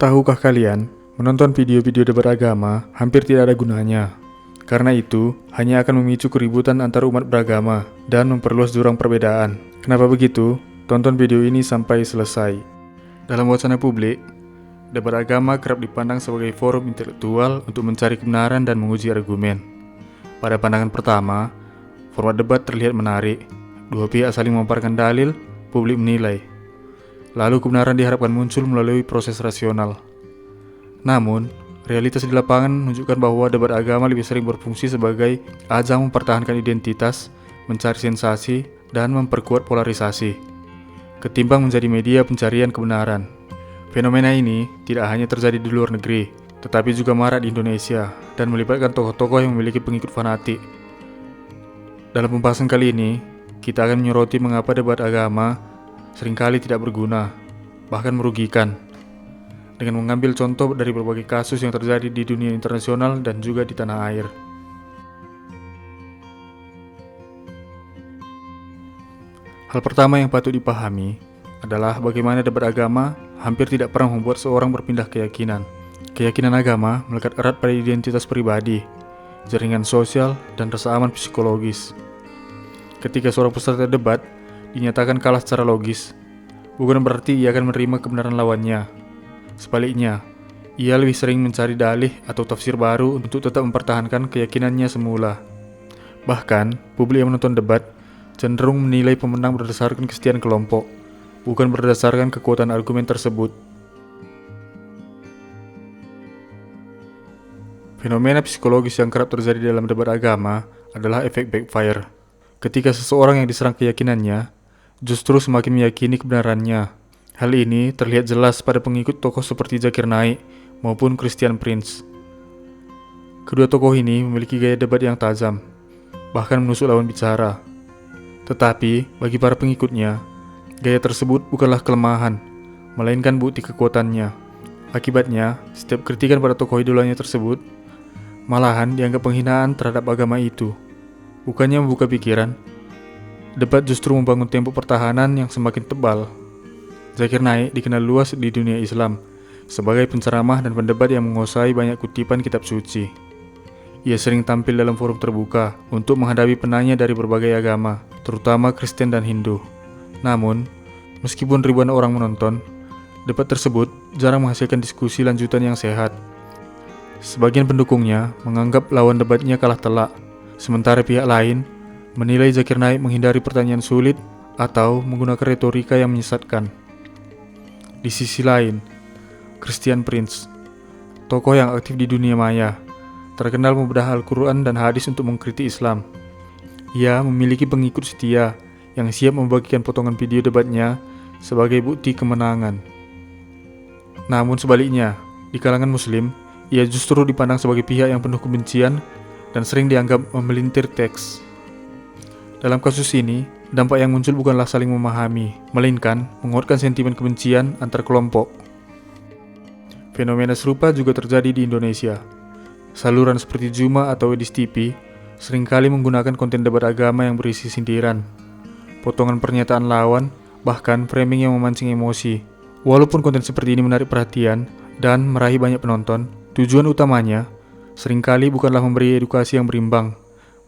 Tahukah kalian, menonton video-video debat agama hampir tidak ada gunanya. Karena itu, hanya akan memicu keributan antar umat beragama dan memperluas jurang perbedaan. Kenapa begitu? Tonton video ini sampai selesai. Dalam wacana publik, debat agama kerap dipandang sebagai forum intelektual untuk mencari kebenaran dan menguji argumen. Pada pandangan pertama, format debat terlihat menarik. Dua pihak saling memaparkan dalil, publik menilai. Lalu kebenaran diharapkan muncul melalui proses rasional. Namun, realitas di lapangan menunjukkan bahwa debat agama lebih sering berfungsi sebagai ajang mempertahankan identitas, mencari sensasi, dan memperkuat polarisasi, ketimbang menjadi media pencarian kebenaran. Fenomena ini tidak hanya terjadi di luar negeri, tetapi juga marak di Indonesia dan melibatkan tokoh-tokoh yang memiliki pengikut fanatik. Dalam pembahasan kali ini, kita akan menyoroti mengapa debat agama seringkali tidak berguna, bahkan merugikan, dengan mengambil contoh dari berbagai kasus yang terjadi di dunia internasional dan juga di tanah air. Hal pertama yang patut dipahami adalah bagaimana debat agama hampir tidak pernah membuat seorang berpindah keyakinan. Keyakinan agama melekat erat pada identitas pribadi, jaringan sosial, dan rasa aman psikologis. Ketika seorang peserta debat dinyatakan kalah secara logis, bukan berarti ia akan menerima kebenaran lawannya. Sebaliknya, ia lebih sering mencari dalih atau tafsir baru untuk tetap mempertahankan keyakinannya semula. Bahkan, publik yang menonton debat cenderung menilai pemenang berdasarkan kesetiaan kelompok, bukan berdasarkan kekuatan argumen tersebut. Fenomena psikologis yang kerap terjadi dalam debat agama adalah efek backfire. Ketika seseorang yang diserang keyakinannya justru semakin meyakini kebenarannya. Hal ini terlihat jelas pada pengikut tokoh seperti Zakir Naik maupun Christian Prince. Kedua tokoh ini memiliki gaya debat yang tajam, bahkan menusuk lawan bicara. Tetapi bagi para pengikutnya, gaya tersebut bukanlah kelemahan, melainkan bukti kekuatannya. Akibatnya, setiap kritikan pada tokoh idolanya tersebut malahan dianggap penghinaan terhadap agama itu. Bukannya membuka pikiran, debat justru membangun tembok pertahanan yang semakin tebal. Zakir Naik dikenal luas di dunia Islam sebagai penceramah dan pendebat yang menguasai banyak kutipan kitab suci. Ia sering tampil dalam forum terbuka untuk menghadapi penanya dari berbagai agama, terutama Kristen dan Hindu. Namun, meskipun ribuan orang menonton, debat tersebut jarang menghasilkan diskusi lanjutan yang sehat. Sebagian pendukungnya menganggap lawan debatnya kalah telak, sementara pihak lain menilai Zakir Naik menghindari pertanyaan sulit atau menggunakan retorika yang menyesatkan. Di sisi lain, Christian Prince, tokoh yang aktif di dunia maya, terkenal membedah Al-Quran dan hadis untuk mengkritik Islam. Ia memiliki pengikut setia yang siap membagikan potongan video debatnya sebagai bukti kemenangan. Namun sebaliknya, di kalangan Muslim, ia justru dipandang sebagai pihak yang penuh kebencian dan sering dianggap memelintir teks. Dalam kasus ini, dampak yang muncul bukanlah saling memahami, melainkan menguatkan sentimen kebencian antar kelompok. Fenomena serupa juga terjadi di Indonesia. Saluran seperti Juma atau Edis TV seringkali menggunakan konten debat agama yang berisi sindiran, potongan pernyataan lawan, bahkan framing yang memancing emosi. Walaupun konten seperti ini menarik perhatian dan meraih banyak penonton, tujuan utamanya seringkali bukanlah memberi edukasi yang berimbang,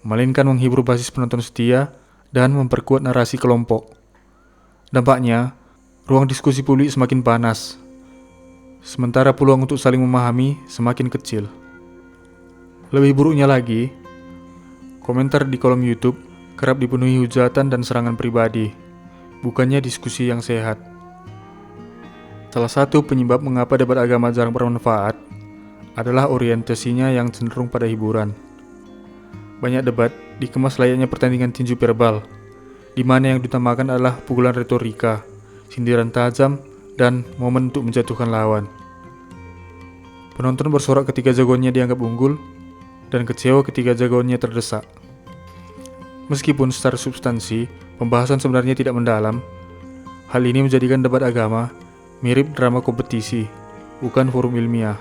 melainkan menghibur basis penonton setia dan memperkuat narasi kelompok. Dampaknya, ruang diskusi publik semakin panas, sementara peluang untuk saling memahami semakin kecil. Lebih buruknya lagi, komentar di kolom YouTube kerap dipenuhi hujatan dan serangan pribadi, bukannya diskusi yang sehat. Salah satu penyebab mengapa debat agama jarang bermanfaat adalah orientasinya yang cenderung pada hiburan. Banyak debat dikemas layaknya pertandingan tinju verbal, di mana yang diutamakan adalah pukulan retorika, sindiran tajam, dan momen untuk menjatuhkan lawan. Penonton bersorak ketika jagoannya dianggap unggul, dan kecewa ketika jagoannya terdesak. Meskipun secara substansi, pembahasan sebenarnya tidak mendalam, hal ini menjadikan debat agama mirip drama kompetisi, bukan forum ilmiah.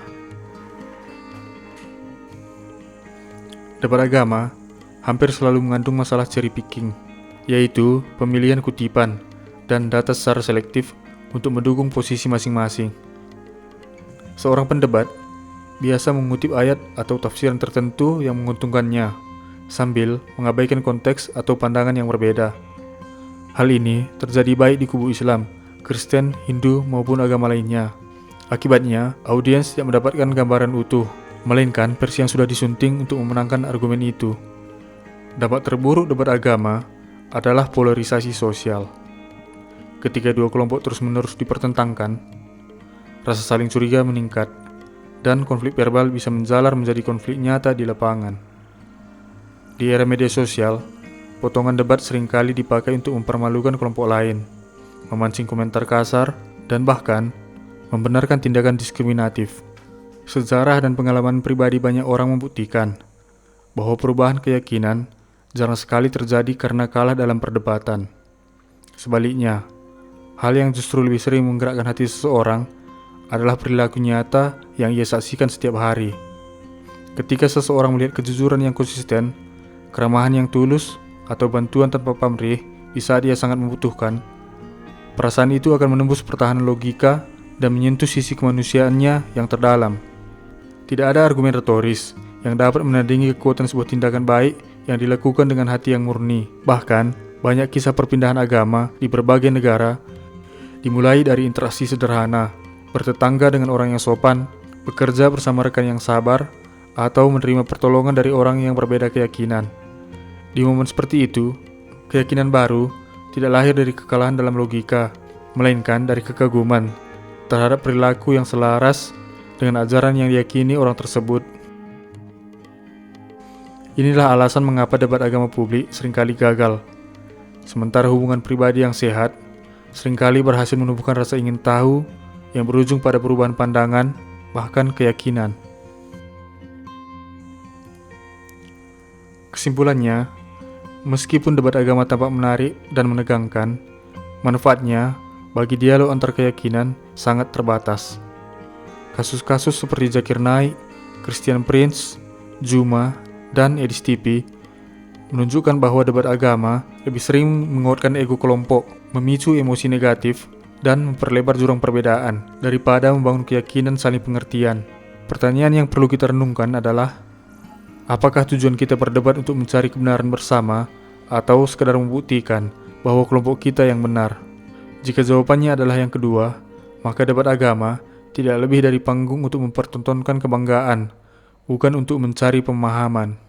Debat agama hampir selalu mengandung masalah cherry picking, yaitu pemilihan kutipan dan data secara selektif untuk mendukung posisi masing-masing. Seorang pendebat biasa mengutip ayat atau tafsiran tertentu yang menguntungkannya, sambil mengabaikan konteks atau pandangan yang berbeda. Hal ini terjadi baik di kubu Islam, Kristen, Hindu, maupun agama lainnya. Akibatnya, audiens tidak mendapatkan gambaran utuh, melainkan versi yang sudah disunting untuk memenangkan argumen itu. Dampak terburuk debat agama adalah polarisasi sosial. Ketika dua kelompok terus-menerus dipertentangkan, rasa saling curiga meningkat, dan konflik verbal bisa menjalar menjadi konflik nyata di lapangan. Di era media sosial, potongan debat seringkali dipakai untuk mempermalukan kelompok lain, memancing komentar kasar, dan bahkan membenarkan tindakan diskriminatif. Sejarah dan pengalaman pribadi banyak orang membuktikan bahwa perubahan keyakinan jarang sekali terjadi karena kalah dalam perdebatan. Sebaliknya, hal yang justru lebih sering menggerakkan hati seseorang adalah perilaku nyata yang ia saksikan setiap hari. Ketika seseorang melihat kejujuran yang konsisten, keramahan yang tulus, atau bantuan tanpa pamrih di saat ia sangat membutuhkan, perasaan itu akan menembus pertahanan logika dan menyentuh sisi kemanusiaannya yang terdalam. Tidak ada argumen retoris yang dapat menandingi kekuatan sebuah tindakan baik yang dilakukan dengan hati yang murni. Bahkan, banyak kisah perpindahan agama di berbagai negara dimulai dari interaksi sederhana, bertetangga dengan orang yang sopan, bekerja bersama rekan yang sabar, atau menerima pertolongan dari orang yang berbeda keyakinan. Di momen seperti itu, keyakinan baru tidak lahir dari kekalahan dalam logika, melainkan dari kekaguman terhadap perilaku yang selaras dengan ajaran yang diyakini orang tersebut. Inilah alasan mengapa debat agama publik seringkali gagal, sementara hubungan pribadi yang sehat seringkali berhasil menumbuhkan rasa ingin tahu yang berujung pada perubahan pandangan, bahkan keyakinan. Kesimpulannya, meskipun debat agama tampak menarik dan menegangkan, manfaatnya bagi dialog antar keyakinan sangat terbatas. Kasus-kasus seperti Zakir Naik, Christian Prince, Juma, dan Edis Tipi menunjukkan bahwa debat agama lebih sering menguatkan ego kelompok, memicu emosi negatif, dan memperlebar jurang perbedaan daripada membangun keyakinan saling pengertian. Pertanyaan yang perlu kita renungkan adalah, apakah tujuan kita berdebat untuk mencari kebenaran bersama atau sekadar membuktikan bahwa kelompok kita yang benar? Jika jawabannya adalah yang kedua, maka debat agama tidak lebih dari panggung untuk mempertontonkan kebanggaan, bukan untuk mencari pemahaman.